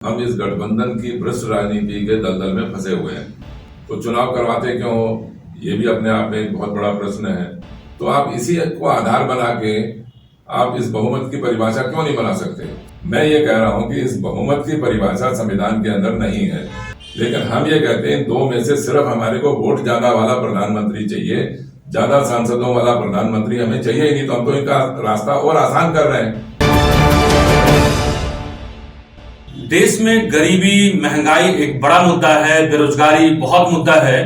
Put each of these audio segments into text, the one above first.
हम इस गठबंधन की भ्रष्ट राजनीति के दलदल में फंसे हुए हैं। तो चुनाव करवाते क्यों हो, ये भी अपने आप में एक बहुत बड़ा प्रश्न है। तो आप इसी को आधार बना के आप इस बहुमत की परिभाषा क्यों नहीं बना सकते? मैं ये कह रहा हूं कि इस बहुमत की परिभाषा संविधान के अंदर नहीं है, लेकिन हम ये कहते हैं दो में से सिर्फ हमारे को वोट ज्यादा वाला प्रधानमंत्री चाहिए, ज्यादा सांसदों वाला प्रधानमंत्री हमें चाहिए ही नहीं। तो हम तो इनका रास्ता और आसान कर रहे हैं। देश में गरीबी, महंगाई एक बड़ा मुद्दा है, बेरोजगारी बहुत मुद्दा है।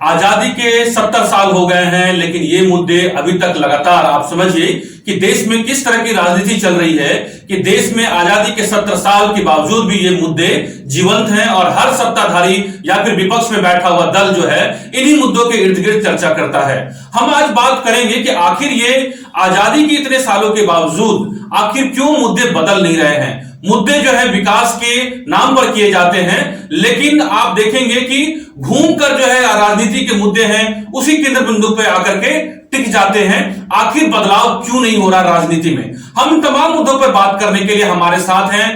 आजादी के 70 साल हो गए हैं, लेकिन ये मुद्दे अभी तक लगातार, आप समझिए कि देश में किस तरह की राजनीति चल रही है कि देश में आजादी के 70 साल के बावजूद भी ये मुद्दे जीवंत हैं और हर सत्ताधारी या फिर विपक्ष में बैठा हुआ दल जो है इन्हीं मुद्दों के इर्द गिर्द चर्चा करता है। हम आज बात करेंगे कि आखिर ये आजादी के इतने सालों के बावजूद आखिर क्यों मुद्दे बदल नहीं रहे हैं। मुद्दे जो है विकास के नाम पर किए जाते हैं, लेकिन आप देखेंगे कि घूमकर जो है राजनीति के मुद्दे हैं उसी केंद्र बिंदु पे आकर के टिक जाते हैं। आखिर बदलाव क्यों नहीं हो रहा राजनीति में? हम तमाम मुद्दों पर बात करने के लिए हमारे साथ हैं।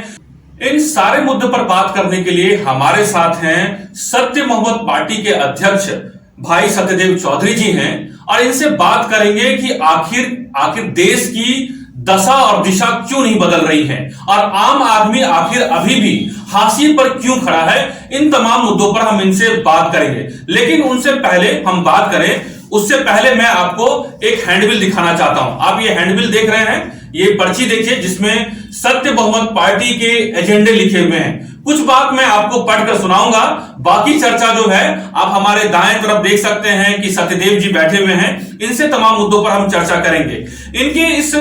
इन सारे मुद्दों पर बात करने के लिए हमारे साथ हैं सत्य मोहम्मद पार्टी के अध्यक्ष भाई सत्यदेव चौधरी जी हैं, और इनसे बात करेंगे कि आखिर देश की दशा और दिशा क्यों नहीं बदल रही है और आम आदमी आखिर अभी भी हाशिए पर क्यों खड़ा है। इन तमाम मुद्दों पर हम इनसे बात करेंगे, लेकिन उनसे पहले हम बात करें उससे पहले मैं आपको एक हैंडबिल दिखाना चाहता हूं। आप ये हैंडबिल देख रहे हैं, ये पर्ची देखिए जिसमें सत्य बहुमत पार्टी के एजेंडे लिखे हुए हैं। कुछ बात मैं आपको पढ़कर सुनाऊंगा, बाकी चर्चा जो है आप हमारे दाएं तरफ देख सकते हैं कि सत्यदेव जी बैठे हुए हैं। इनसे तमाम मुद्दों पर हम चर्चा करेंगे। इनके इस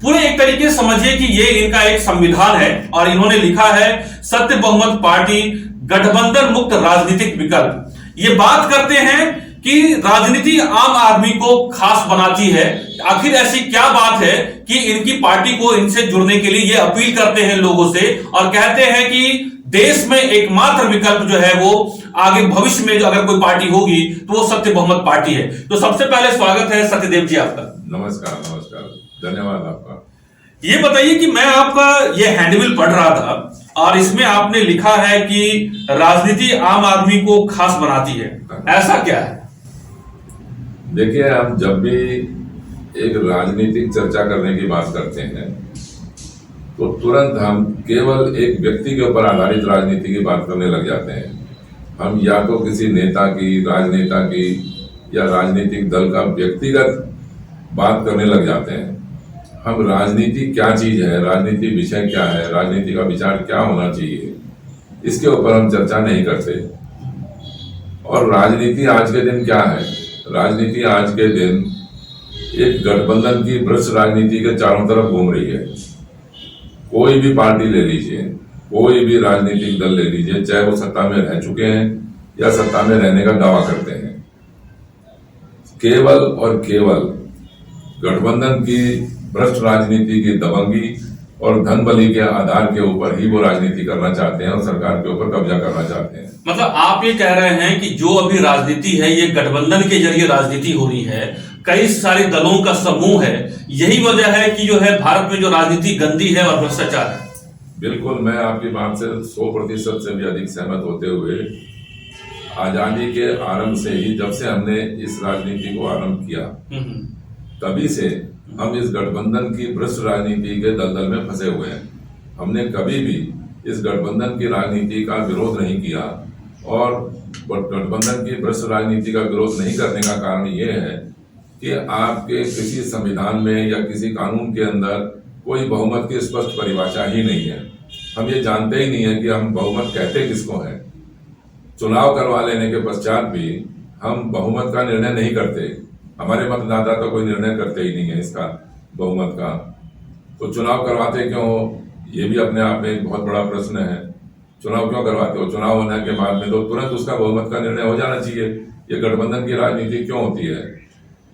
पूरे एक तरीके से समझिए कि ये इनका एक संविधान है और इन्होंने लिखा है सत्य बहुमत पार्टी गठबंधन मुक्त राजनीतिक विकल्प। ये बात करते हैं कि राजनीति आम आदमी को खास बनाती है। आखिर ऐसी क्या बात है कि इनकी पार्टी को इनसे जुड़ने के लिए ये अपील करते हैं लोगों से और कहते हैं कि देश में एकमात्र विकल्प जो है वो आगे भविष्य में जो अगर कोई पार्टी होगी तो वो सत्य बहुमत पार्टी है। तो सबसे पहले स्वागत है सत्यदेव जी आपका। नमस्कार, धन्यवाद आपका। ये बताइए कि मैं आपका ये हैंडबिल पढ़ रहा था और इसमें आपने लिखा है कि राजनीति आम आदमी को खास बनाती है, ऐसा क्या है? देखिए, हम जब भी एक राजनीतिक चर्चा करने की बात करते हैं तो तुरंत हम केवल एक व्यक्ति के ऊपर आधारित राजनीति की बात करने लग जाते हैं। हम या तो किसी नेता की, राजनेता की या राजनीतिक दल का व्यक्तिगत बात करने लग जाते हैं। हम राजनीति क्या चीज है, राजनीति विषय क्या है, राजनीति का विचार क्या होना चाहिए, इसके ऊपर हम चर्चा नहीं करते। और राजनीति आज के दिन क्या है? राजनीति आज के दिन एक गठबंधन की भ्रष्ट राजनीति के चारों तरफ घूम रही है। कोई भी पार्टी ले लीजिए, कोई भी राजनीतिक दल ले लीजिए, चाहे वो सत्ता में रह चुके हैं या सत्ता में रहने का दावा करते हैं, केवल और केवल गठबंधन की भ्रष्ट राजनीति की दबंगी और धन बली के आधार के ऊपर ही वो राजनीति करना चाहते हैं और सरकार के ऊपर कब्जा करना चाहते हैं। मतलब आप ये कह रहे हैं कि जो अभी राजनीति है ये गठबंधन के जरिए राजनीति हो रही है, कई सारे दलों का समूह है, यही वजह है कि जो है भारत में जो राजनीति गंदी है और भ्रष्टाचार है। बिल्कुल, मैं आपकी बात से 100% से भी अधिक सहमत होते हुए आजादी के आरंभ से ही, जब से हमने इस राजनीति को आरंभ किया तभी से हम इस गठबंधन की भ्रष्ट राजनीति के दलदल में फंसे हुए हैं। हमने कभी भी इस गठबंधन की राजनीति का विरोध नहीं किया और गठबंधन की भ्रष्ट राजनीति का विरोध नहीं करने का कारण ये है कि आपके किसी संविधान में या किसी कानून के अंदर कोई बहुमत की स्पष्ट परिभाषा ही नहीं है। हम ये जानते ही नहीं है कि हम बहुमत कहते किसको हैं। चुनाव करवा लेने के पश्चात भी हम बहुमत का निर्णय नहीं करते। हमारे मतदाता तो कोई निर्णय करते ही नहीं है इसका, बहुमत का। तो चुनाव करवाते क्यों हो, ये भी अपने आप में एक बहुत बड़ा प्रश्न है। चुनाव क्यों करवाते हो? चुनाव होने के बाद में तो तुरंत उसका बहुमत का निर्णय हो जाना चाहिए। ये गठबंधन की राजनीति क्यों होती है?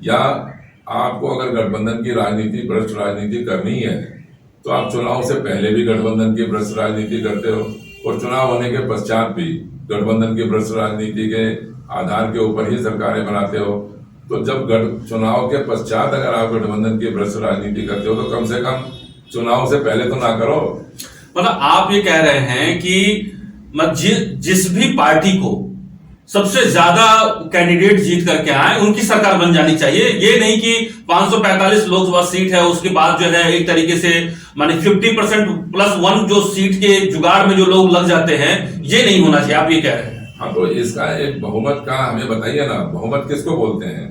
या आपको अगर गठबंधन की राजनीति, भ्रष्ट राजनीति करनी है तो आप चुनाव से पहले भी गठबंधन की भ्रष्ट राजनीति करते हो और चुनाव होने के पश्चात भी गठबंधन की भ्रष्ट राजनीति के आधार के ऊपर ही सरकारें बनाते हो। तो जब चुनाव के पश्चात अगर आप गठबंधन की भ्रष्ट राजनीति करते हो तो कम से कम चुनाव से पहले तो ना करो। मतलब आप ये कह रहे हैं कि जिस भी पार्टी को सबसे ज्यादा कैंडिडेट जीत करके आए उनकी सरकार बन जानी चाहिए। ये नहीं कि 545 लोकसभा सीट है उसके बाद जो है एक तरीके से माने 50% प्लस 1 जो सीट के जुगाड़ में जो लोग लग जाते हैं, ये नहीं होना चाहिए, आप ये कह रहे हैं। हाँ, तो इसका एक बहुमत का हमें बताइए ना, बहुमत किसको बोलते हैं?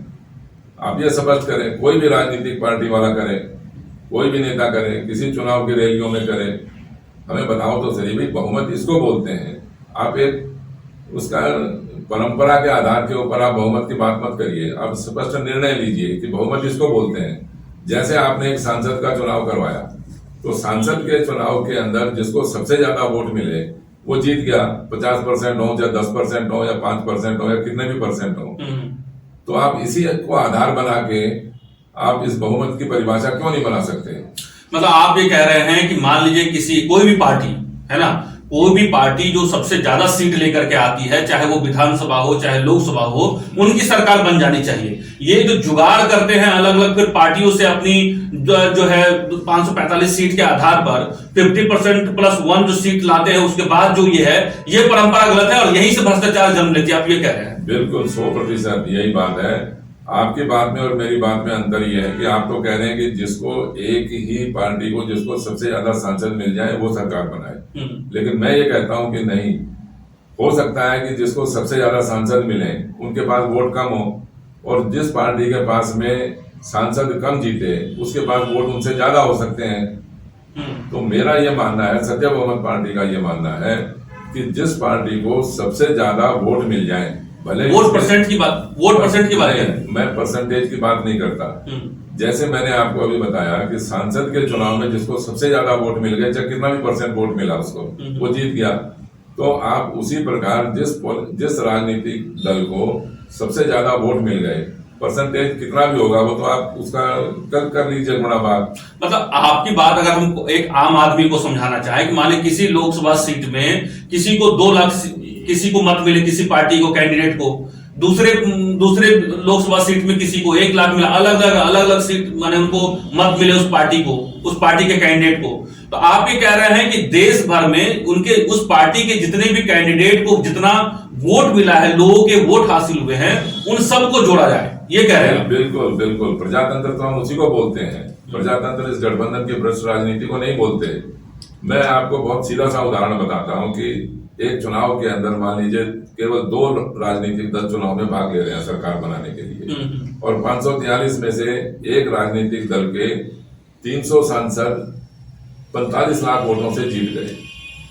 आप ये स्पष्ट करें। कोई भी राजनीतिक पार्टी वाला करे, कोई भी नेता करे, किसी चुनाव की रैलियों में करे, हमें बताओ तो सही भाई बहुमत इसको बोलते हैं। आप एक उसका परंपरा के आधार के ऊपर आप बहुमत की बात मत करिए, आप स्पष्ट निर्णय लीजिए कि बहुमत इसको बोलते हैं। जैसे आपने एक सांसद का चुनाव करवाया, तो सांसद के चुनाव के अंदर जिसको सबसे ज्यादा वोट मिले वो जीत गया, 50% हो या 10% हो या 5% हो या कितने भी परसेंट हो। तो आप इसी को आधार बना के आप इस बहुमत की परिभाषा क्यों नहीं बना सकते? मतलब आप ये कह रहे हैं कि मान लीजिए कोई भी पार्टी है ना, कोई भी पार्टी जो सबसे ज्यादा सीट लेकर के आती है, चाहे वो विधानसभा हो चाहे लोकसभा हो, उनकी सरकार बन जानी चाहिए। ये जो जुगाड़ करते हैं अलग अलग फिर पार्टियों से अपनी जो है 545 सीट के आधार पर 50% प्लस 1 जो सीट लाते हैं उसके बाद जो ये है, ये परंपरा गलत है और यहीं से भ्रष्टाचार जन्म लेती है, आप ये कह रहे हैं। बिल्कुल 100% यही बात है। आपकी बात में और मेरी बात में अंतर यह है कि आप तो कह रहे हैं कि जिसको एक ही पार्टी को जिसको सबसे ज्यादा सांसद मिल जाए वो सरकार बनाए, लेकिन मैं ये कहता हूं कि नहीं हो सकता है कि जिसको सबसे ज्यादा सांसद मिले उनके पास वोट कम हो, और जिस पार्टी के पास में सांसद कम जीते उसके पास वोट उनसे ज्यादा हो सकते हैं। तो मेरा ये मानना है, सत्य बहुमत पार्टी का ये मानना है कि जिस पार्टी को सबसे ज्यादा वोट मिल जाए, भले वोट परसेंट की बात है, मैं परसेंटेज की बात नहीं करता। जैसे मैंने आपको अभी बताया कि सांसद के चुनाव में जिसको सबसे ज्यादा वोट मिल गए, चाहे कितना भी परसेंट वोट मिला उसको, वो जीत गया। तो आप उसी प्रकार जिस राजनीतिक दल को सबसे ज्यादा वोट मिल गए, परसेंटेज कितना भी होगा वो तो आप उसका कर लीजिए गुणा बात। मतलब आपकी बात अगर हम एक आम आदमी को समझाना चाहे कि मान लीजिए किसी लोकसभा सीट में किसी को 2 लाख किसी को मत मिले, किसी पार्टी को कैंडिडेट को, दूसरे लोकसभा सीट में किसी को 1 लाख मिला, अलग अलग सीट माने उनको मत मिले उस पार्टी के कैंडिडेट को। तो आप ये कह रहे हैं कि देश भर में उनके उस पार्टी के जितने भी कैंडिडेट को जितना वोट मिला है, लोगों के वोट हासिल हुए हैं, उन सबको जोड़ा जाए, ये कह रहे हैं। बिल्कुल बिल्कुल, प्रजातंत्र तो हम उसी को बोलते हैं। प्रजातंत्र इस गठबंधन की भ्रष्ट राजनीति को नहीं बोलते। मैं आपको बहुत सीधा सा उदाहरण बताता हूं कि एक चुनाव के अंदर मान लीजिए केवल 2 राजनीतिक दल चुनाव में भाग ले रहे हैं सरकार बनाने के लिए, और 543 में से एक राजनीतिक दल के 300 सांसद 45 लाख वोटों से जीत गए।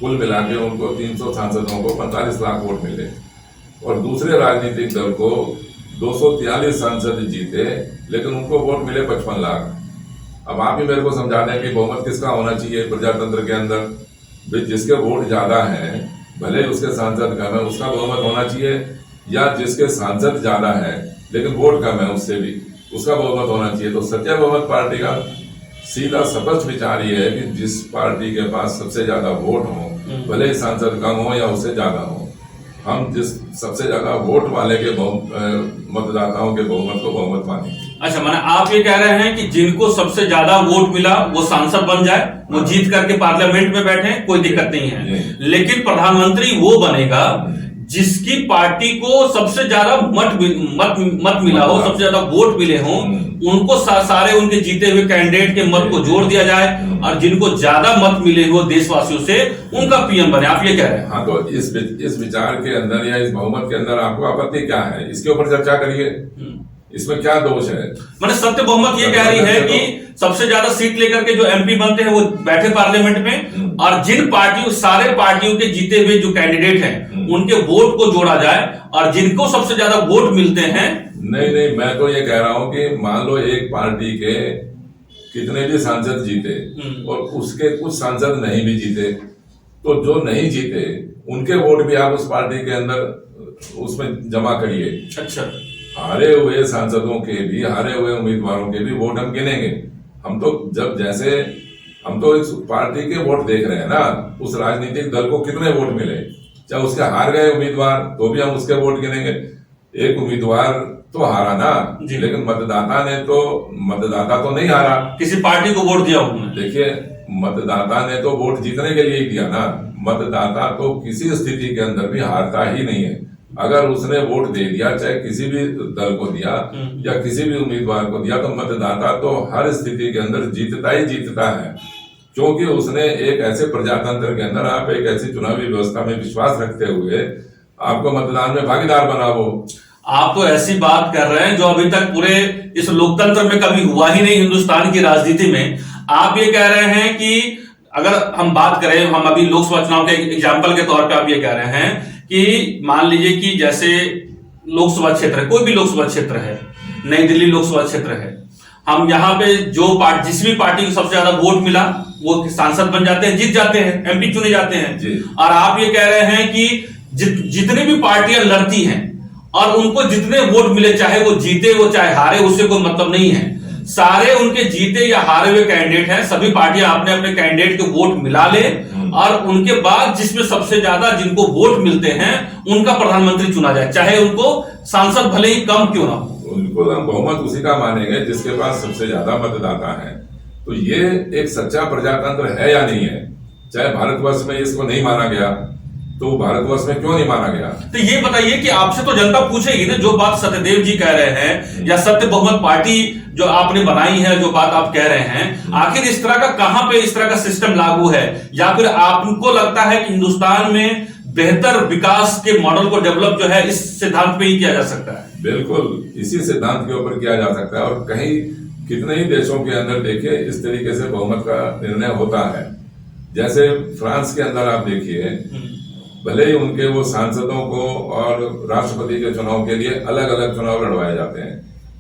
कुल मिला के उनको 300 सांसदों को 45 लाख वोट मिले, और दूसरे राजनीतिक दल को 243 सांसद जीते लेकिन उनको वोट मिले 55 लाख। अब आप ही मेरे को समझा दें कि बहुमत किसका होना चाहिए प्रजातंत्र के अंदर। जिसके वोट ज्यादा हैं, भले उसके सांसद कम है, उसका बहुमत होना चाहिए, या जिसके सांसद ज्यादा है लेकिन वोट कम है उससे भी उसका बहुमत होना चाहिए। तो सत्य बहुमत पार्टी का सीधा स्पष्ट विचार ये है कि जिस पार्टी के पास सबसे ज्यादा वोट हो, भले सांसद कम हो या उससे ज्यादा हो, हम जिस सबसे ज्यादा वोट वाले के मतदाताओं के बहुमत को बहुमत मानेंगे। अच्छा, माने आप ये कह रहे हैं कि जिनको सबसे ज्यादा वोट मिला वो सांसद बन जाए, वो जीत करके पार्लियामेंट में बैठे, कोई दिक्कत नहीं है, लेकिन प्रधानमंत्री वो बनेगा जिसकी पार्टी को सबसे ज्यादा मत मिला हो, सबसे ज्यादा वोट मिले हों, उनको सारे उनके जीते हुए कैंडिडेट के मत को जोड़ दिया जाए, और जिनको ज्यादा मत मिले हो देशवासियों से उनका पीएम बने, आप ये कह रहे हैं। हाँ, तो इस विचार के अंदर या इस बहुमत के अंदर आपको आपत्ति क्या है? इसके ऊपर चर्चा करिए, इसमें क्या दोष है? मैंने सत्य बहुमत ये कह रही है कि सबसे ज्यादा सीट लेकर के जो एमपी बनते हैं वो बैठे पार्लियामेंट में, और जिन पार्टियों सारे पार्टियों के जीते हुए जो कैंडिडेट हैं उनके वोट को जोड़ा जाए, और जिनको सबसे ज्यादा वोट मिलते हैं। नहीं, मैं तो ये कह रहा हूं कि मान लो एक पार्टी के कितने भी सांसद जीते और उसके कुछ सांसद नहीं भी जीते, तो जो नहीं जीते उनके वोट भी आप उस पार्टी के अंदर उसमें जमा करिए। अच्छा, हारे हुए सांसदों के भी, हारे हुए उम्मीदवारों के भी वोट हम गिनेंगे। हम तो इस पार्टी के वोट देख रहे हैं ना, उस राजनीतिक दल को कितने वोट मिले, चाहे उसके हार गए उम्मीदवार तो भी हम उसके वोट गिनेंगे। एक उम्मीदवार तो हारा ना, लेकिन मतदाता तो नहीं हारा, किसी पार्टी को वोट दिया उन्होंने। देखिए, मतदाता ने तो वोट जीतने के लिए ही दिया ना। मतदाता तो किसी स्थिति के अंदर भी हारता ही नहीं है। अगर उसने वोट दे दिया, चाहे किसी भी दल को दिया या किसी भी उम्मीदवार को दिया, तो मतदाता तो हर स्थिति के अंदर जीतता ही जीतता है, क्योंकि उसने एक ऐसे प्रजातंत्र के अंदर, आप एक ऐसी चुनावी व्यवस्था में विश्वास रखते हुए आपको मतदान में भागीदार बनाओ। आप तो ऐसी बात कर रहे हैं जो अभी तक पूरे इस लोकतंत्र में कभी हुआ ही नहीं, हिंदुस्तान की राजनीति में। आप ये कह रहे हैं कि अगर हम बात करें, हम अभी लोकसभा चुनाव के एग्जाम्पल के तौर पे आप ये कह रहे हैं कि मान लीजिए कि जैसे लोकसभा क्षेत्र, कोई भी लोकसभा क्षेत्र है, नई दिल्ली लोकसभा क्षेत्र है, हम यहाँ पे जो पार्टी, जिस भी पार्टी को सबसे ज्यादा वोट मिला वो सांसद बन जाते हैं, जीत जाते हैं, एमपी चुने जाते हैं। और आप ये कह रहे हैं कि जितनी भी पार्टियां लड़ती हैं और उनको जितने वोट मिले, चाहे वो जीते वो चाहे हारे, उससे कोई मतलब नहीं है। सारे उनके जीते या हारे हुए कैंडिडेट हैं, सभी पार्टियां अपने अपने कैंडिडेट के वोट मिला ले और उनके बाद जिसमें सबसे ज्यादा जिनको वोट मिलते हैं उनका प्रधानमंत्री चुना जाए, चाहे उनको सांसद भले ही कम क्यों ना हो। उनको हम बहुमत उसी का मानेंगे जिसके पास सबसे ज्यादा मतदाता है। तो ये एक सच्चा प्रजातंत्र है या नहीं है? चाहे भारतवर्ष में इसको नहीं माना गया, तो भारतवर्ष में क्यों नहीं माना गया? तो ये बताइए कि आपसे तो जनता पूछेगी ना, जो बात सत्यदेव जी कह रहे हैं या सत्य बहुमत पार्टी जो आपने बनाई है, जो बात आप कह रहे हैं, आखिर इस तरह का कहां पे इस तरह का सिस्टम लागू है? या फिर आपको लगता है कि हिंदुस्तान में बेहतर विकास के मॉडल को डेवलप जो है इस सिद्धांत पे ही किया जा सकता है? बिल्कुल इसी सिद्धांत के ऊपर किया जा सकता है। और कहीं कितने ही देशों के अंदर देखिए इस तरीके से बहुमत का निर्णय होता है। जैसे फ्रांस के अंदर आप देखिए, भले ही उनके वो सांसदों को और राष्ट्रपति के चुनाव के लिए अलग अलग चुनाव लड़वाए जाते हैं,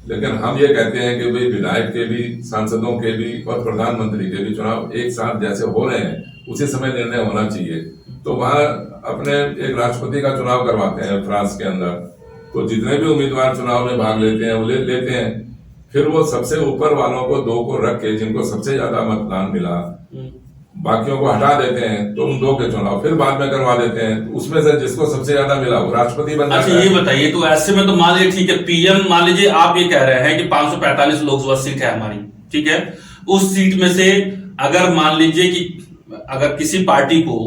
लेकिन हम ये कहते हैं कि भाई विधायक के भी, सांसदों के भी और प्रधानमंत्री के भी चुनाव एक साथ जैसे हो रहे हैं उसी समय निर्णय होना चाहिए। तो वहां अपने एक राष्ट्रपति का चुनाव करवाते हैं फ्रांस के अंदर, तो जितने भी उम्मीदवार चुनाव में भाग लेते हैं वो लेते हैं, फिर वो सबसे ऊपर वालों को दो को रख के, जिनको सबसे ज्यादा मतदान मिला, बाकियों को हटा देते हैं, तो उन दो के चुनाव फिर बाद में करवा देते हैं। उसमें से जिसको सबसे ज्यादा मिला वो राष्ट्रपति बन जाता है। अच्छा ये बताइए, तो ऐसे में तो मान लीजिए ठीक है, पीएम, मान लीजिए आप ये कह रहे हैं कि 545 लोकसभा सीट है हमारी, ठीक है, उस सीट में से अगर मान लीजिए कि अगर किसी पार्टी को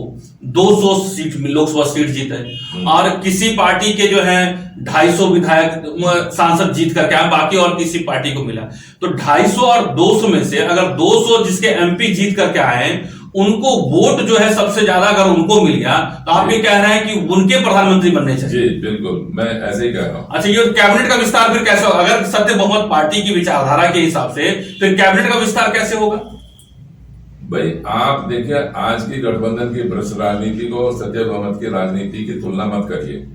200 सीट लोकसभा सीट जीते और किसी पार्टी के जो है 250 विधायक सांसद जीत करके आए, बाकी और किसी पार्टी को मिला, तो 250 और 200 में से अगर 200 जिसके एमपी जीत करके आए उनको वोट जो है सबसे ज्यादा अगर उनको मिल गया, तो आप ये कह रहे हैं कि उनके प्रधानमंत्री बनने चाहिए? जी बिल्कुल, मैं ऐसे ही कह रहा हूँ। अच्छा, ये कैबिनेट का विस्तार फिर कैसे होगा? अगर सत्य बहुमत पार्टी की विचारधारा के हिसाब से फिर कैबिनेट का विस्तार कैसे होगा? भाई आप देखिए, आज की गठबंधन की भ्रष्ट राजनीति को सत्य बहुमत की राजनीति की तुलना मत करिए।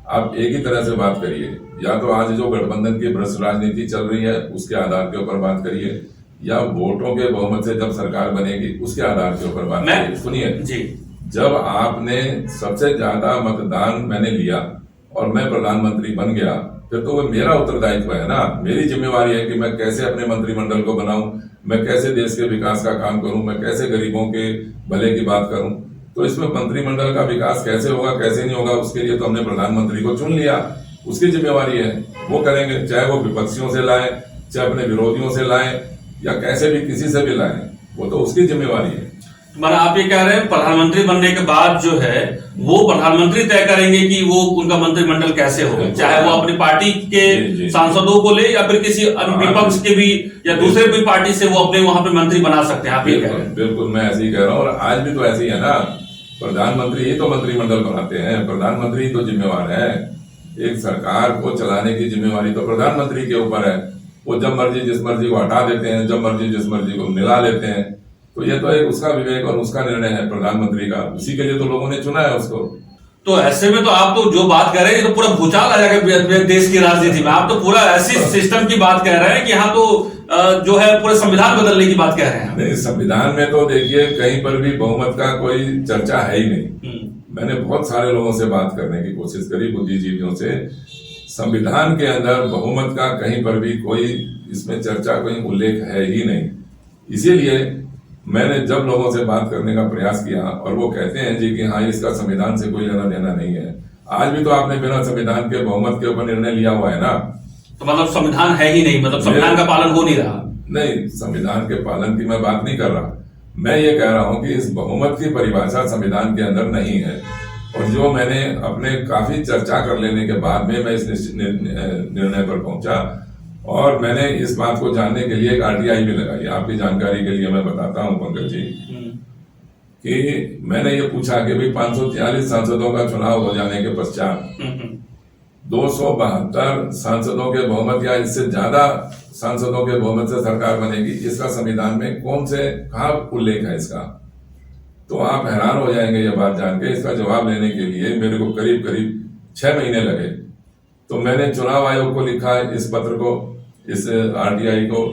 आप एक ही तरह से बात करिए, या तो आज जो गठबंधन की भ्रष्ट राजनीति चल रही है उसके आधार के ऊपर बात करिए, या वोटों के बहुमत से जब सरकार बनेगी उसके आधार के ऊपर बात करिए। सुनिए जी, जब आपने सबसे ज्यादा मतदान मैंने लिया और मैं प्रधानमंत्री बन गया, फिर तो वो मेरा उत्तरदायित्व है ना, मेरी जिम्मेवारी है कि मैं कैसे अपने मंत्रिमंडल को बनाऊं, मैं कैसे देश के विकास का काम करूं, मैं कैसे गरीबों के भले की बात करूं। तो इसमें मंत्रिमंडल का विकास कैसे होगा कैसे नहीं होगा, उसके लिए तो हमने प्रधानमंत्री को चुन लिया, उसकी जिम्मेवारी है, वो करेंगे, चाहे वो विपक्षियों से लाए, चाहे अपने विरोधियों से लाए, या कैसे भी किसी से भी लाए, वो तो उसकी जिम्मेवारी है। मतलब आप ये कह रहे हैं प्रधानमंत्री बनने के बाद जो है वो प्रधानमंत्री तय करेंगे कि वो उनका मंत्रिमंडल कैसे होगा, चाहे वो अपनी पार्टी के सांसदों को ले या फिर किसी विपक्ष के भी या दूसरे भी पार्टी से वो अपने वहां पे मंत्री बना सकते हैं। आप ये कह रहे हैं? बिल्कुल, मैं ऐसे ही कह रहा हूँ। और आज भी तो ऐसे ही है ना, प्रधानमंत्री ही तो मंत्रिमंडल बनाते हैं, प्रधानमंत्री ही तो जिम्मेवार है। एक सरकार को चलाने की जिम्मेवारी तो प्रधानमंत्री के ऊपर है। वो जब मर्जी जिस मर्जी को हटा देते हैं, जब मर्जी जिस मर्जी को मिला लेते हैं। तो ये तो एक उसका विवेक और उसका निर्णय है प्रधानमंत्री का, उसी के लिए तो लोगों ने चुना है उसको। तो ऐसे में तो आप तो जो बात कर रहे हैं, तो पूरा भूचाल आ जाएगा देश की राजनीति में। आप तो पूरा ऐसी सिस्टम की बात कह रहे हैं कि यहाँ तो जो है पूरे संविधान बदलने की बात कह रहे हैं। नहीं, संविधान में तो देखिए कहीं पर भी बहुमत का कोई चर्चा है ही नहीं। मैंने बहुत सारे लोगों से बात करने की कोशिश करी, बुद्धिजीवियों से। संविधान के अंदर बहुमत का कहीं पर भी कोई इसमें चर्चा, कोई उल्लेख है ही नहीं। इसीलिए मैंने जब लोगों से बात करने का प्रयास किया और वो कहते हैं जी कि हाँ, इसका संविधान से कोई लेना देना नहीं है। आज भी तो आपने बिना संविधान के बहुमत के ऊपर निर्णय लिया हुआ है ना। तो मतलब संविधान है ही नहीं, मतलब संविधान का पालन हो नहीं रहा। नहीं, संविधान के पालन की मैं बात नहीं कर रहा। मैं ये कह रहा हूं कि इस बहुमत की परिभाषा संविधान के अंदर नहीं है, और जो मैंने अपने काफी चर्चा कर लेने के बाद में मैं इस निर्णय पर पहुंचा, और मैंने इस बात को जानने के लिए एक आरटीआई भी लगाई। आपकी जानकारी के लिए मैं बताता हूं पंकज जी कि मैंने ये पूछा कि भाई 543 सांसदों का चुनाव हो जाने के पश्चात 272 सांसदों के बहुमत या इससे ज्यादा सांसदों के बहुमत से सरकार बनेगी, इसका संविधान में कौन से कहा उल्लेख है इसका? तो आप हैरान हो जाएंगे ये बात जान के। इसका जवाब लेने के लिए मेरे को करीब करीब 6 महीने लगे। तो मैंने चुनाव आयोग को लिखा इस पत्र को, इस आरटीआई को।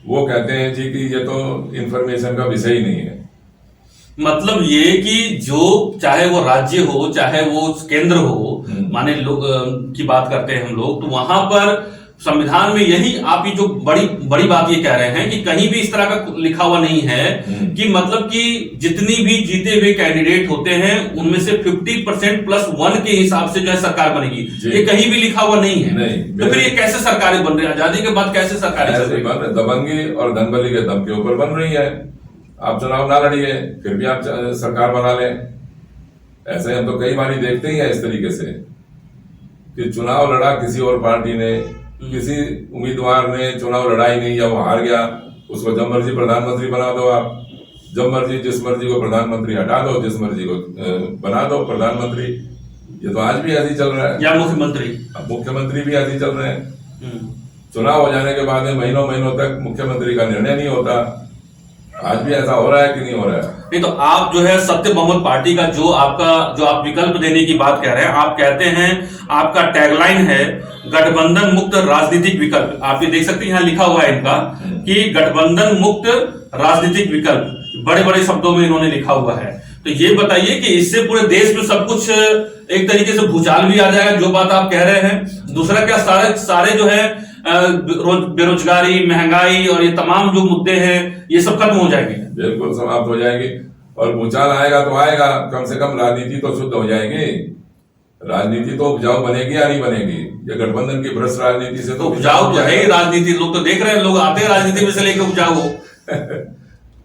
वो कहते हैं जी कि ये तो इंफॉर्मेशन का विषय ही नहीं है। मतलब ये कि जो चाहे वो राज्य हो चाहे वो केंद्र हो, माने लोग की बात करते हैं हम लोग, तो वहां पर संविधान में यही आप ये जो बड़ी बात ये कह रहे हैं कि कहीं भी इस तरह का लिखा हुआ नहीं है कि मतलब कि जितनी भी जीते हुए कैंडिडेट होते हैं उनमें से 50% प्लस 1 के हिसाब से जो है सरकार बनेगी, ये कहीं भी लिखा हुआ नहीं है। तो फिर ये कैसे सरकारें बन रही है? आजादी के बाद कैसे सरकारें चल रही है? दबंगी और धनबली के दम के ऊपर बन रही है। आप चुनाव ना लड़िए, फिर भी आप सरकार बना लें। ऐसे हम तो कई बार देखते ही हैं इस तरीके से कि चुनाव लड़ा किसी और पार्टी ने, किसी उम्मीदवार ने चुनाव लड़ा ही नहीं या वो हार गया, उसको जब मर्जी प्रधानमंत्री बना दो। आप जब मर्जी जिस मर्जी को प्रधानमंत्री हटा दो, जिस मर्जी को बना दो प्रधानमंत्री। ये तो आज भी ऐसे ही चल रहा है। या मुख्यमंत्री भी ऐसे ही चल रहे हैं। चुनाव हो जाने के बाद में महीनों महीनों तक मुख्यमंत्री का निर्णय नहीं होता। आज भी ऐसा हो रहा है कि नहीं हो रहा है? नहीं, तो आप जो है सत्य बहुमत पार्टी का जो आप विकल्प देने की बात कह रहे हैं, आप कहते हैं आपका टैगलाइन है गठबंधन मुक्त राजनीतिक विकल्प। आप ये देख सकते हैं यहाँ लिखा हुआ है इनका कि गठबंधन मुक्त राजनीतिक विकल्प, बड़े बड़े शब्दों में इन्होंने लिखा हुआ है। तो ये बताइए कि इससे पूरे देश में सब कुछ एक तरीके से भूचाल भी आ जाएगा, जो बात आप कह रहे हैं। दूसरा क्या सारे जो है बेरोजगारी, महंगाई और ये तमाम जो मुद्दे हैं ये सब खत्म हो जाएंगे? बिल्कुल समाप्त हो जाएगी। और भूचाल आएगा तो आएगा, कम से कम राजनीति तो शुद्ध हो जाएगी। राजनीति तो उपजाऊ बनेगी या नहीं बनेगी? ये गठबंधन की भ्रष्ट राजनीति से तो उपजाऊ तो है ही राजनीति। लोग तो देख रहे हैं, लोग आते हैं राजनीति में से लेकर उपजाऊ हो।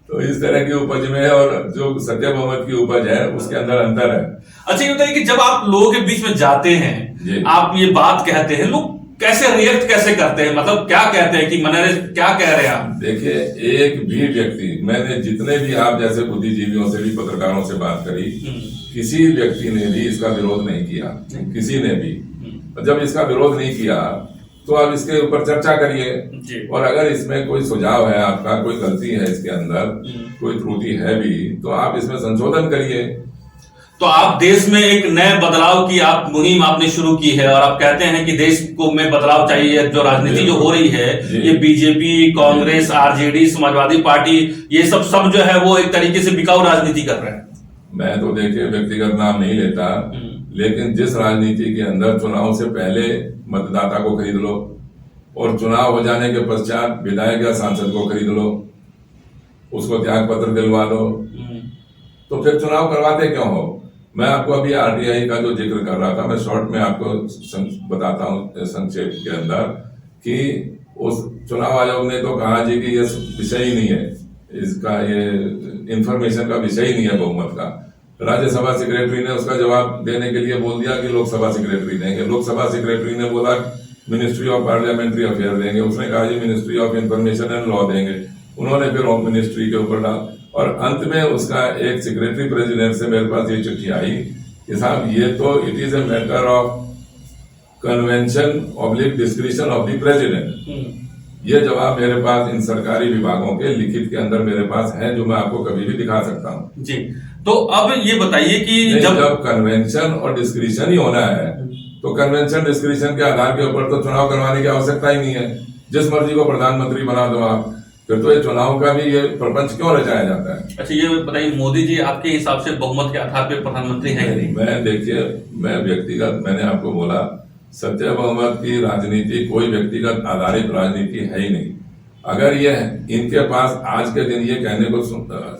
तो इस तरह की उपज में और जो सत्य बहुमत की उपज है उसके अंदर अंतर है। अच्छा, ये बताइए कि जब आप लोगों के बीच में जाते हैं, आप ये बात कहते हैं, लोग कैसे रिएक्ट कैसे करते हैं? मतलब क्या कहते हैं कि मने क्या कह रहे हैं आप? देखिए, एक भी व्यक्ति, मैंने जितने भी आप जैसे बुद्धिजीवियों से भी, पत्रकारों से बात करी, किसी व्यक्ति ने भी इसका विरोध नहीं किया, किसी ने भी। जब इसका विरोध नहीं किया तो आप इसके ऊपर चर्चा करिए, और अगर इसमें कोई सुझाव है आपका, कोई गलती है इसके अंदर, कोई त्रुटि है भी, तो आप इसमें संशोधन करिए। तो आप देश में एक नए बदलाव की आप मुहिम आपने शुरू की है, और आप कहते हैं कि देश को में बदलाव चाहिए। जो राजनीति जो हो रही है, ये BJP, Congress, RJD, Samajwadi party, ये सब जो है वो एक तरीके से बिकाऊ राजनीति कर रहे हैं। मैं तो देखिए व्यक्तिगत नाम नहीं लेता, लेकिन जिस राजनीति के अंदर चुनाव से पहले मतदाता को खरीद लो और चुनाव हो जाने के पश्चात विधायक या सांसद को खरीद लो, उसको त्याग पत्र दिलवा दो, तो फिर चुनाव करवाते क्यों हो? मैं आपको अभी आरटीआई का जो जिक्र कर रहा था, मैं शॉर्ट में आपको बताता हूं संक्षेप के अंदर कि उस चुनाव आयोग ने तो कहा जी कि ये विषय ही नहीं है, इसका ये इंफॉर्मेशन का विषय ही नहीं है बहुमत का। राज्यसभा सेक्रेटरी ने उसका जवाब देने के लिए बोल दिया कि लोकसभा सेक्रेटरी देंगे। लोकसभा सेक्रेटरी ने बोला मिनिस्ट्री ऑफ पार्लियामेंट्री अफेयर देंगे। उसने कहा जी ministry of information and law देंगे। उन्होंने फिर होम मिनिस्ट्री के ऊपर डाल, और अंत में उसका एक सेक्रेटरी प्रेसिडेंट से मेरे पास ये चिट्ठी आई कि साहब ये तो it is a matter of convention oblique description of the president. ये जवाब मेरे पास इन सरकारी विभागों के लिखित के अंदर मेरे पास है, जो मैं आपको कभी भी दिखा सकता हूँ जी। तो अब ये बताइए कि जब कन्वेंशन और डिस्क्रिप्शन ही होना है तो कन्वेंशन डिस्क्रिप्शन के आधार के ऊपर तो चुनाव करवाने की आवश्यकता ही नहीं है। जिस मर्जी को प्रधानमंत्री बना दो आप, फिर तो ये चुनाव का भी ये प्रपंच क्यों रचाया जाता है? अच्छा, ये बताइए मोदी जी आपके हिसाब से बहुमत के आधार पर प्रधानमंत्री है? मैं देखिए, मैं व्यक्तिगत, मैंने आपको बोला सत्य बहुमत की राजनीति कोई व्यक्तिगत आधारित राजनीति है ही नहीं। अगर ये इनके पास आज के दिन ये कहने को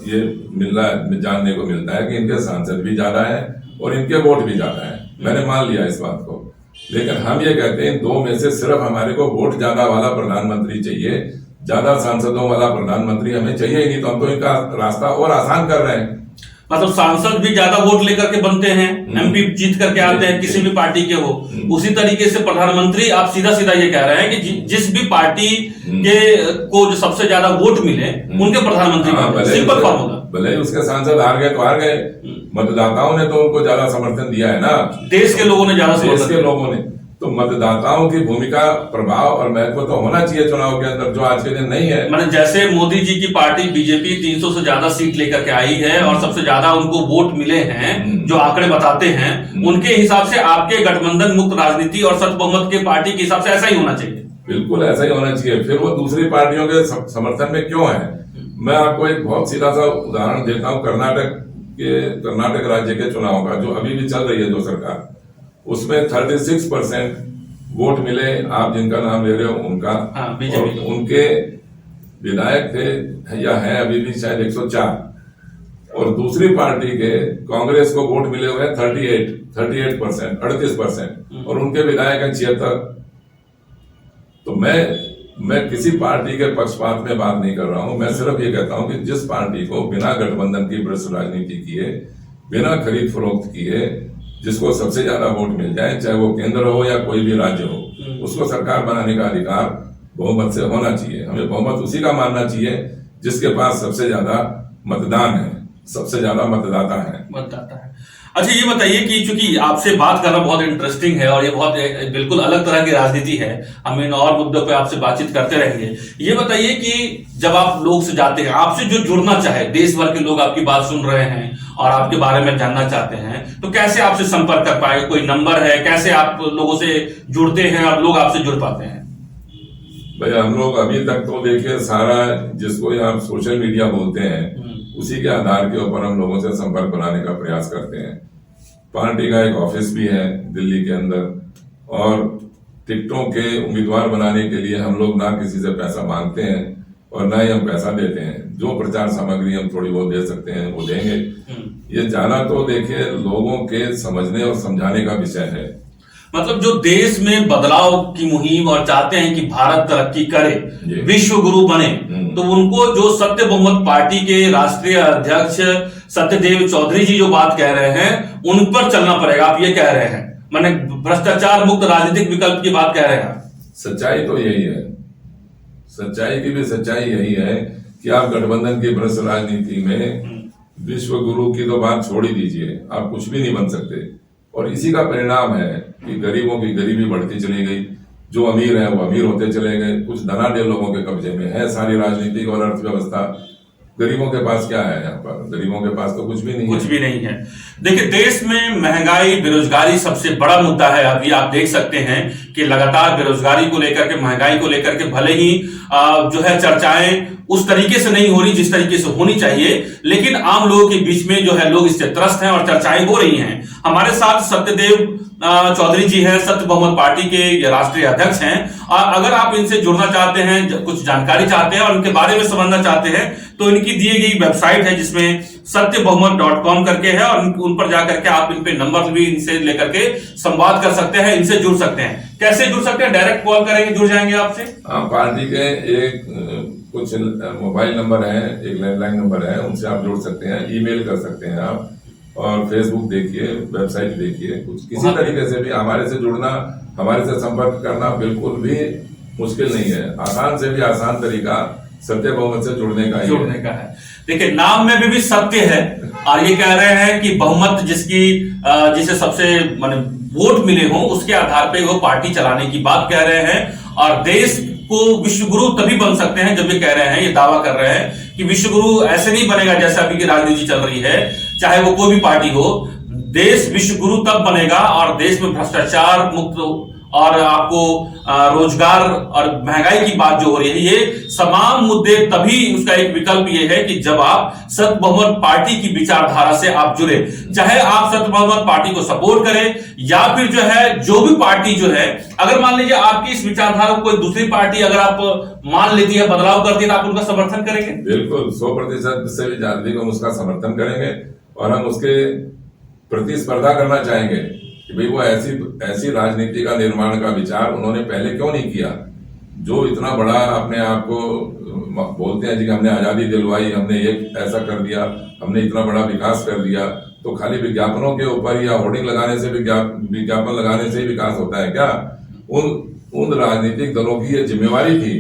ये मिल रहा है, जानने को मिलता है कि इनके सांसद भी ज्यादा है और इनके वोट भी ज्यादा है, मैंने मान लिया इस बात को, लेकिन हम ये कहते हैं दो में से सिर्फ हमारे को वोट ज्यादा वाला प्रधानमंत्री चाहिए, ज्यादा सांसदों वाला प्रधानमंत्री हमें चाहिए ही नहीं, तो हम तो इनका रास्ता और आसान कर रहे हैं। मतलब सांसद भी ज्यादा वोट लेकर के बनते हैं, एमपी जीत करके आते हैं, किसी भी पार्टी के हो। उसी तरीके से प्रधानमंत्री, आप सीधा सीधा ये कह रहे हैं कि जिस भी पार्टी के को जो सबसे ज्यादा वोट मिले उनके प्रधानमंत्री, सिंपल फॉर्मूला। भले ही उसके सांसद हार गए तो हार गए, मतदाताओं ने तो उनको ज्यादा समर्थन दिया है ना, देश के लोगों ने ज्यादा देश के लोगों ने। तो मतदाताओं की भूमिका, प्रभाव और महत्व तो होना चाहिए चुनाव के अंदर, जो आज के दिन नहीं है। मतलब जैसे मोदी जी की पार्टी बीजेपी 300 से ज्यादा सीट लेकर के आई है और सबसे ज्यादा उनको वोट मिले हैं, जो आंकड़े बताते हैं, उनके हिसाब से आपके गठबंधन मुक्त राजनीति और सत्य बहुमत के पार्टी के हिसाब से ऐसा ही होना चाहिए। बिल्कुल ऐसा ही होना चाहिए। फिर वो दूसरी पार्टियों के समर्थन में क्यों है? मैं आपको एक बहुत सीधा सा उदाहरण देता हूँ, कर्नाटक राज्य के चुनाव का, जो अभी भी चल रही है जो सरकार, उसमें 36% वोट मिले, आप जिनका नाम ले रहे हो उनका, और उनके विधायक थे या हैं अभी भी शायद 104, और दूसरी पार्टी के कांग्रेस को वोट मिले हुए हैं 38%, 38%, और उनके विधायक हैं 76। तो मैं किसी पार्टी के पक्षपात में बात नहीं कर रहा हूं, मैं सिर्फ ये कहता हूं कि जिस पार्टी को बिना गठबंधन की भ्रष्ट राजनीति किए, बिना खरीद फरोख्त किए, जिसको सबसे ज्यादा वोट मिल जाए, चाहे वो केंद्र हो या कोई भी राज्य हो, उसको सरकार बनाने का अधिकार बहुमत से होना चाहिए। हमें बहुमत उसी का मानना चाहिए जिसके पास सबसे ज्यादा मतदान है, सबसे ज्यादा मतदाता है। अच्छा, ये बताइए कि चूंकि आपसे बात करना बहुत इंटरेस्टिंग है और ये बहुत बिल्कुल अलग तरह की राजनीति है, हम इन और मुद्दों पे आपसे बातचीत करते रहेंगे। ये बताइए कि जब आप लोग से जाते हैं, आपसे जो जुड़ना चाहे, देश भर के लोग आपकी बात सुन रहे हैं और आपके बारे में जानना चाहते हैं, तो कैसे आपसे संपर्क कर पाए? कोई नंबर है? कैसे आप लोगों से जुड़ते हैं और लोग आपसे जुड़ पाते हैं? भाई, हम लोग अभी तक तो देखिए सारा, जिसको आप सोशल मीडिया बोलते हैं, उसी के आधार के ऊपर हम लोगों से संपर्क बनाने का प्रयास करते हैं। पार्टी का एक ऑफिस भी है दिल्ली के अंदर, और टिकटों के उम्मीदवार बनाने के लिए हम लोग ना किसी से पैसा मांगते हैं और ना ही हम पैसा देते हैं। जो प्रचार सामग्री हम थोड़ी बहुत दे सकते हैं वो देंगे। ये जाना तो देखिए लोगों के समझने और समझाने का विषय है। मतलब जो देश में बदलाव की मुहिम और चाहते हैं कि भारत तरक्की करे, विश्व गुरु बने, तो उनको जो सत्य बहुमत पार्टी के राष्ट्रीय अध्यक्ष सत्यदेव चौधरी जी जो बात कह रहे हैं, उन पर चलना पड़ेगा। आप ये कह रहे हैं, माने भ्रष्टाचार मुक्त राजनीतिक विकल्प की बात कह रहे हैं। सच्चाई तो यही है, सच्चाई की भी सच्चाई यही है कि आप गठबंधन की भ्रष्ट राजनीति में विश्व गुरु की तो बात छोड़ ही दीजिए, आप कुछ भी नहीं बन सकते। और इसी का परिणाम है कि गरीबों की गरीबी बढ़ती चली गई, जो अमीर है वो अमीर होते चले गए, कुछ धनाढ्य लोगों के कब्जे में है सारी राजनीतिक और अर्थव्यवस्था। गरीबों के पास क्या है? यहाँ पर गरीबों के पास तो कुछ भी नहीं है। देखिए, देश में महंगाई, बेरोजगारी सबसे बड़ा मुद्दा है। अभी आप देख सकते हैं कि लगातार बेरोजगारी को लेकर के, महंगाई को लेकर के भले ही जो है चर्चाएं उस तरीके से नहीं हो रही जिस तरीके से होनी चाहिए, लेकिन आम लोगों के बीच में जो है लोग इससे त्रस्त हैं और चर्चाएं हो रही हैं। हमारे साथ सत्यदेव चौधरी जी हैं, सत्य बहुमत पार्टी के राष्ट्रीय अध्यक्ष हैं। अगर आप इनसे जुड़ना चाहते हैं, कुछ जानकारी चाहते हैं और इनके बारे में समझना चाहते हैं, तो इनकी दी गई वेबसाइट है जिसमें satyabahmat.com करके है, और उन पर जाकर के आप इन पे नंबर भी इनसे लेकर के संवाद कर सकते हैं, इनसे जुड़ सकते हैं। कैसे जुड़ सकते हैं? डायरेक्ट कॉल करेंगे, जुड़ जाएंगे आपसे। पार्टी के एक कुछ मोबाइल नंबर है, एक लैंडलाइन नंबर है, उनसे आप जुड़ सकते हैं, ईमेल कर सकते हैं आप, और फेसबुक देखिए, वेबसाइट देखिए। कुछ किसी तरीके से भी हमारे से जुड़ना, हमारे से संपर्क करना बिल्कुल भी मुश्किल नहीं है। आसान से भी आसान तरीका सत्य बहुमत से जुड़ने का है। देखिए, नाम में भी सत्य है, और ये कह रहे हैं कि बहुमत जिसे सबसे माने वोट मिले हो, उसके आधार पे वो पार्टी चलाने की बात कह रहे हैं। और देश को विश्व गुरु तभी बन सकते हैं जब ये कह रहे हैं, ये दावा कर रहे हैं कि विश्व गुरु ऐसे नहीं बनेगा जैसे अभी की राजनीति चल रही है, चाहे वो कोई भी पार्टी हो। देश विश्व गुरु तब बनेगा, और देश में भ्रष्टाचार मुक्त और आपको रोजगार और महंगाई की बात जो हो रही है, ये तमाम मुद्दे तभी उसका एक विकल्प ये है कि जब आप सत्य बहुमत पार्टी की विचारधारा से आप जुड़े। चाहे आप सत्य बहुमत पार्टी को सपोर्ट करें या फिर जो है जो भी पार्टी जो है, अगर मान लीजिए आपकी इस विचारधारा को कोई दूसरी पार्टी अगर आप मान लेती है, बदलाव करती है, तो आप उनका समर्थन करेंगे? बिल्कुल, 100% से भी ज्यादा हम उसका समर्थन करेंगे, और हम उसके प्रतिस्पर्धा करना चाहेंगे कि भाई वो ऐसी राजनीति का निर्माण का विचार उन्होंने पहले क्यों नहीं किया, जो इतना बड़ा अपने आप को बोलते हैं जी कि हमने आजादी दिलवाई, हमने ये ऐसा कर दिया, हमने इतना बड़ा विकास कर दिया, तो खाली विज्ञापनों के ऊपर या होर्डिंग लगाने से विज्ञापन लगाने से ही विकास होता है क्या? उन राजनीतिक दलों की ये जिम्मेवारी थी।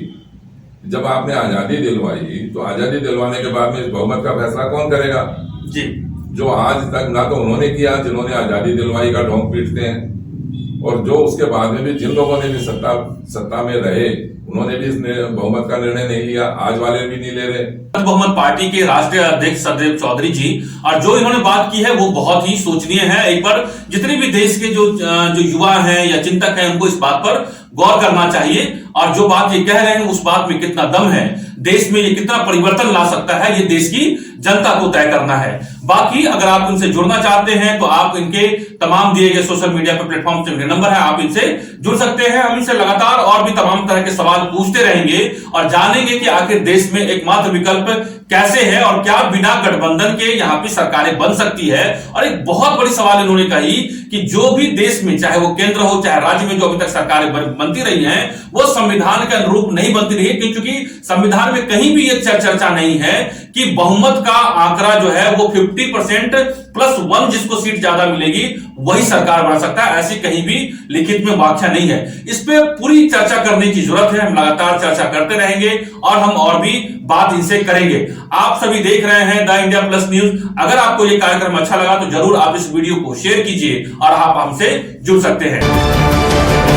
जब आपने आजादी दिलवाई तो आजादी दिलवाने के बाद में बहुमत का फैसला कौन करेगा जी? जो आज तक ना तो उन्होंने किया जिन्होंने आजादी दिलवाई का ढोंग पीटते हैं, और जो उसके बाद में भी जिन लोगों ने भी सत्ता में रहे उन्होंने भी इसने बहुमत का निर्णय नहीं लिया, आज वाले भी नहीं ले रहे। बहुमत पार्टी के राष्ट्रीय अध्यक्ष सदैव चौधरी जी, और जो इन्होंने बात की है वो बहुत ही शोचनीय है। एक बार जितने भी देश के जो युवा हैं या चिंतक हैं उनको इस बात पर गौर करना चाहिए, और जो बात ये कह रहे हैं उस बात में कितना दम है, देश में ये कितना परिवर्तन ला सकता है, ये देश की जनता को तय करना है। बाकी अगर आप इनसे जुड़ना चाहते हैं तो आप इनके तमाम दिए गए सोशल मीडिया पर प्लेटफॉर्म से नंबर है, आप इनसे जुड़ सकते हैं। हम इनसे लगातार और भी तमाम तरह के सवाल पूछते रहेंगे और जानेंगे कि आखिर देश में एकमात्र विकल्प कैसे है और क्या बिना गठबंधन के यहां पे सरकारें बन सकती है। और एक बहुत बड़ी सवाल इन्होंने कही कि जो भी देश में चाहे वो केंद्र हो चाहे राज्य में जो अभी तक सरकारें बनती रही हैं वो संविधान के अनुरूप नहीं बनती रही है, क्योंकि संविधान में कहीं भी ये चर्चा नहीं है कि बहुमत का आंकड़ा जो है वो 50% +1 जिसको सीट ज्यादा मिलेगी वही सरकार बना सकता है। ऐसी कहीं भी लिखित में व्याख्या नहीं है। इस पे पूरी चर्चा करने की जरूरत है। हम लगातार चर्चा करते रहेंगे और हम और भी बात इनसे करेंगे। आप सभी देख रहे हैं द इंडिया प्लस न्यूज। अगर आपको ये कार्यक्रम अच्छा लगा तो जरूर आप इस वीडियो को शेयर कीजिए और आप हमसे जुड़ सकते हैं।